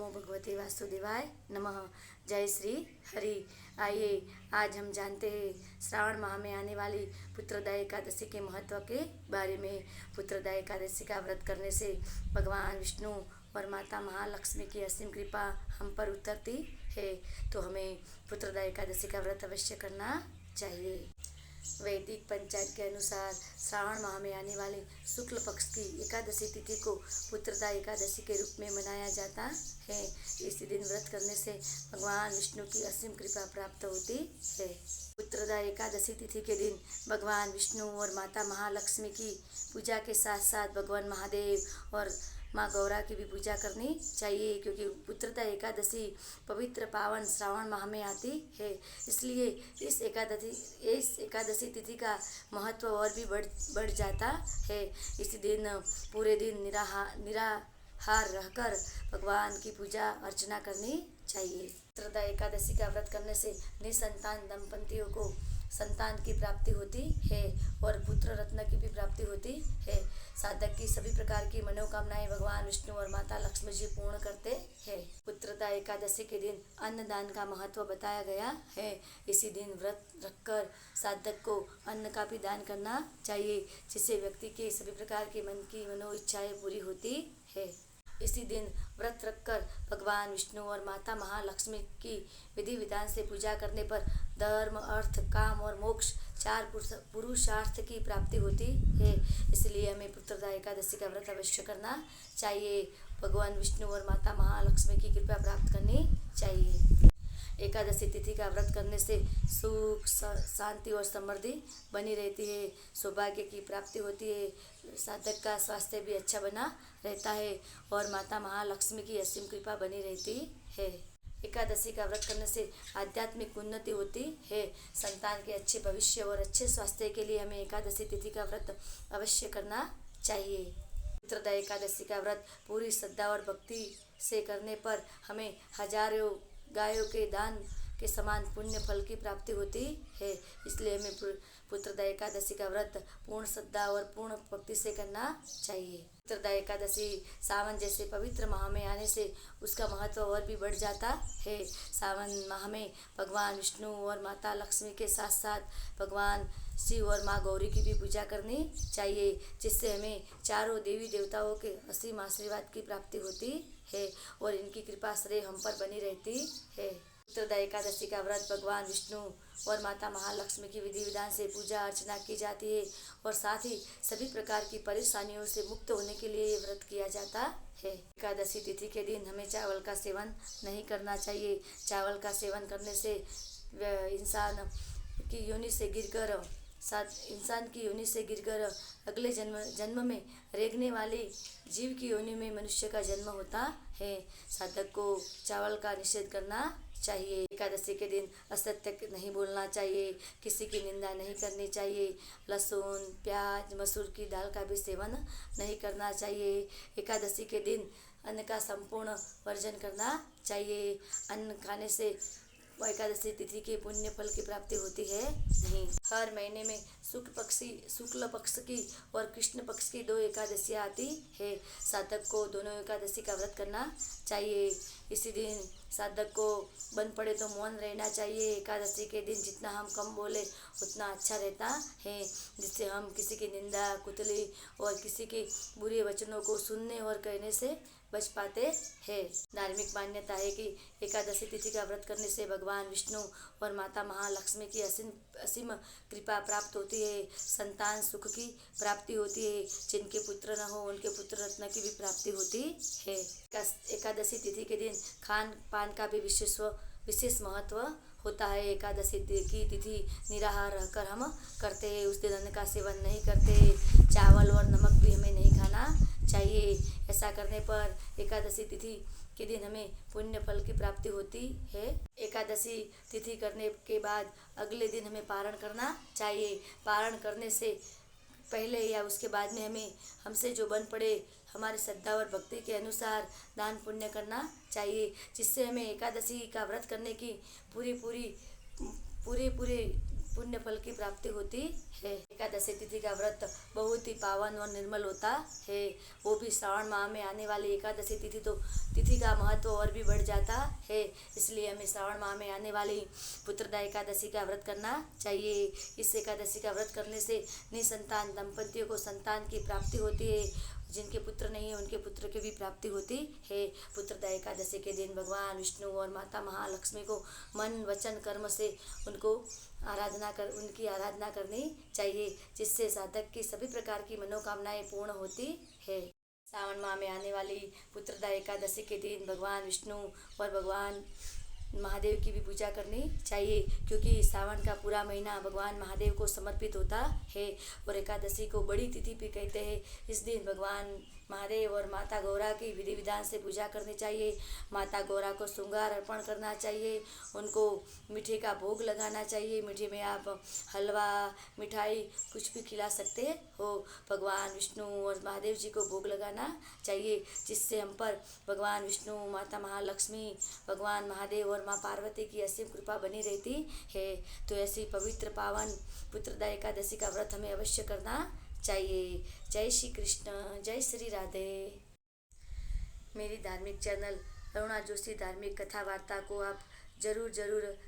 भगवते वासुदेवाय नमः। जय श्री हरि। आइए आज हम जानते हैं श्रावण माह में आने वाली पुत्रदा एकादशी के महत्व के बारे में। पुत्रदा एकादशी का व्रत करने से भगवान विष्णु और माता महालक्ष्मी की असीम कृपा हम पर उतरती है, तो हमें पुत्रदा एकादशी का व्रत अवश्य करना चाहिए। वैदिक पंचांग के अनुसार श्रावण माह में आने वाले शुक्ल पक्ष की एकादशी तिथि को पुत्रदा एकादशी के रूप में मनाया जाता है। इस दिन व्रत करने से भगवान विष्णु की असीम कृपा प्राप्त होती है। पुत्रदा एकादशी तिथि के दिन भगवान विष्णु और माता महालक्ष्मी की पूजा के साथ साथ भगवान महादेव और माँ गौरा की भी पूजा करनी चाहिए, क्योंकि पुत्रदा एकादशी पवित्र पावन श्रावण माह में आती है। इसलिए इस एकादशी तिथि का महत्व और भी बढ़ जाता है। इस दिन पूरे दिन निराहार रहकर भगवान की पूजा अर्चना करनी चाहिए। पुत्रदा एकादशी का व्रत करने से निसंतान दंपतियों को संतान की प्राप्ति होती है और पुत्र रत्न की भी प्राप्ति होती है। साधक की सभी प्रकार की मनोकामनाएं भगवान विष्णु और माता लक्ष्मी जी पूर्ण करते हैं। पुत्रदा एकादशी के दिन अन्नदान का महत्व बताया गया है। इसी दिन व्रत रखकर साधक को अन्न का भी दान करना चाहिए, जिससे व्यक्ति के सभी प्रकार के मन की मनो इच्छाएं पूरी होती है। इसी दिन व्रत रखकर भगवान विष्णु और माता महालक्ष्मी की विधि विधान से पूजा करने पर धर्म, अर्थ, काम और मोक्ष चार पुरुषार्थ की प्राप्ति होती है। इसलिए हमें पुत्रदा एकादशी का व्रत अवश्य करना चाहिए। भगवान विष्णु और माता महालक्ष्मी की कृपा प्राप्त करनी चाहिए। एकादशी तिथि का व्रत करने से सुख, शांति और समृद्धि बनी रहती है, सौभाग्य की प्राप्ति होती है, साधक का स्वास्थ्य भी अच्छा बना रहता है और माता महालक्ष्मी की असीम कृपा बनी रहती है। एकादशी का व्रत करने से आध्यात्मिक उन्नति होती है। संतान के अच्छे भविष्य और अच्छे स्वास्थ्य के लिए हमें एकादशी तिथि का व्रत अवश्य करना चाहिए। पुत्रदा एकादशी का व्रत पूरी श्रद्धा और भक्ति से करने पर हमें हजारों गायों के दान के समान पुण्य फल की प्राप्ति होती है। इसलिए हमें पुत्रदा एकादशी का व्रत पूर्ण श्रद्धा और पूर्ण भक्ति से करना चाहिए। पुत्रदा एकादशी सावन जैसे पवित्र माह में आने से उसका महत्व और भी बढ़ जाता है। सावन माह में भगवान विष्णु और माता लक्ष्मी के साथ साथ भगवान शिव और माँ गौरी की भी पूजा करनी चाहिए, जिससे हमें चारों देवी देवताओं के असीम आशीर्वाद की प्राप्ति होती है और इनकी कृपा श्रेय हम पर बनी रहती है। पुत्रदा एकादशी का व्रत भगवान विष्णु और माता महालक्ष्मी की विधि विधान से पूजा अर्चना की जाती है और साथ ही सभी प्रकार की परेशानियों से मुक्त होने के लिए ये व्रत किया जाता है। एकादशी तिथि के दिन हमें चावल का सेवन नहीं करना चाहिए। चावल का सेवन करने से इंसान की योनि से गिरकर अगले जन्म में रेंगने वाले जीव की योनि में मनुष्य का जन्म होता है। साधक को चावल का निषेध करना चाहिए। एकादशी के दिन असत्य नहीं बोलना चाहिए, किसी की निंदा नहीं करनी चाहिए, लहसुन, प्याज, मसूर की दाल का भी सेवन नहीं करना चाहिए। एकादशी के दिन अन्न का संपूर्ण वर्जन करना चाहिए। अन्न खाने से एकादशी तिथि के पुण्य फल की प्राप्ति होती है नहीं। हर महीने में शुक्ल पक्ष की और कृष्ण पक्ष की 2 एकादशियाँ आती है। साधक को दोनों एकादशी का व्रत करना चाहिए। इसी दिन साधक को बन पड़े तो मौन रहना चाहिए। एकादशी के दिन जितना हम कम बोले उतना अच्छा रहता है, जिससे हम किसी की निंदा, कुतली और किसी के बुरे वचनों को सुनने और कहने से बच पाते हैं। धार्मिक मान्यता है कि एकादशी तिथि का व्रत करने से भगवान विष्णु और माता महालक्ष्मी की असीम कृपा प्राप्त होती है। संतान सुख की प्राप्ति होती है। जिनके पुत्र न हो उनके पुत्र रत्न की भी प्राप्ति होती है। एकादशी तिथि के दिन खान पान का भी विशेष महत्व होता है। एकादशी की तिथि निराहार रहकर हम करते हैं। उस दिन अन्न का सेवन नहीं करते। चावल और नमक भी हमें नहीं खाना चाहिए। ऐसा करने पर एकादशी तिथि के दिन हमें पुण्य फल की प्राप्ति होती है। एकादशी तिथि करने के बाद अगले दिन हमें पारण करना चाहिए। पारण करने से पहले या उसके बाद में हमसे जो बन पड़े हमारी श्रद्धा और भक्ति के अनुसार दान पुण्य करना चाहिए, जिससे हमें एकादशी का व्रत करने की पूरे पुण्य फल की प्राप्ति होती है। एकादशी तिथि का व्रत बहुत ही पावन और निर्मल होता है। वो भी श्रावण माह में आने वाली एकादशी तिथि तिथि का महत्व और भी बढ़ जाता है। इसलिए हमें श्रावण माह में आने वाली पुत्रदा एकादशी का व्रत करना चाहिए। इस एकादशी का व्रत करने से निसंतान दंपतियों को संतान की प्राप्ति होती है। जिनके पुत्र नहीं है उनके पुत्र की भी प्राप्ति होती है। पुत्रदा एकादशी के दिन भगवान विष्णु और माता महालक्ष्मी को मन वचन कर्म से उनकी आराधना करनी चाहिए, जिससे साधक की सभी प्रकार की मनोकामनाएं पूर्ण होती है। सावन माह में आने वाली पुत्रदा एकादशी के दिन भगवान विष्णु और भगवान महादेव की भी पूजा करनी चाहिए, क्योंकि सावन का पूरा महीना भगवान महादेव को समर्पित होता है और एकादशी को बड़ी तिथि भी कहते हैं। इस दिन भगवान महादेव और माता गौरा की विधि विधान से पूजा करनी चाहिए। माता गौरा को श्रृंगार अर्पण करना चाहिए, उनको मीठे का भोग लगाना चाहिए। मीठे में आप हलवा मिठाई कुछ भी खिला सकते हो। भगवान विष्णु और महादेव जी को भोग लगाना चाहिए, जिससे हम पर भगवान विष्णु, माता महालक्ष्मी, भगवान महादेव और माँ पार्वती की असीम कृपा बनी रहती है। तो ऐसी पवित्र पावन पुत्रदा एकादशी का व्रत हमें अवश्य करना चाहिए। जय श्री कृष्ण, जय श्री राधे। मेरी धार्मिक चैनल अरुणा जोशी धार्मिक कथा वार्ता को आप ज़रूर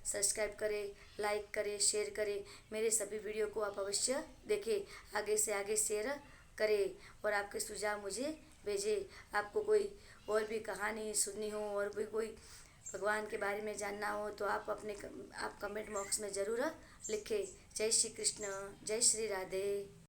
सब्सक्राइब करें, लाइक करें, शेयर करें। मेरे सभी वीडियो को आप अवश्य देखें, आगे से आगे शेयर करें और आपके सुझाव मुझे भेजें। आपको कोई और भी कहानी सुननी हो और भी कोई भगवान के बारे में जानना हो तो आप कमेंट बॉक्स में ज़रूर लिखें। जय श्री कृष्ण, जय श्री राधे।